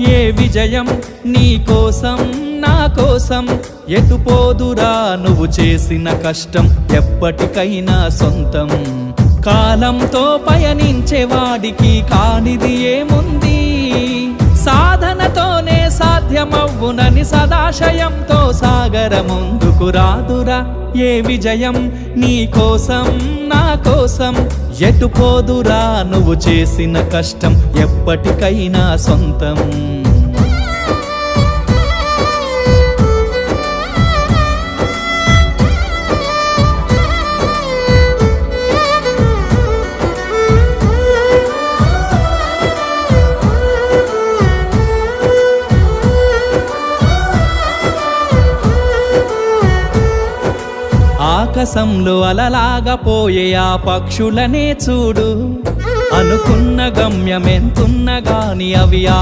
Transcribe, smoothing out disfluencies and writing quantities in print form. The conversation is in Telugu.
ఏ విజయం నీ కోసం నా కోసం ఎటుపోదురా నువ్వు చేసిన కష్టం ఎప్పటికైనా సొంతం కాలంతో పయనించేవాడికి కానిది ఏముంది సాధనతోనే సాధ్యమవ్వునని సదాశయంతో సాగర ముందుకు రాదురా ఏ విజయం నీ కోసం నా కోసం ఎటుపోదురా నువ్వు చేసిన కష్టం ఎప్పటికైనా సొంతం ఆకాశంలో అలలాగా పోయే ఆ పక్షులనే చూడు అనుకున్న గమ్యమెంతున్న గాని అవి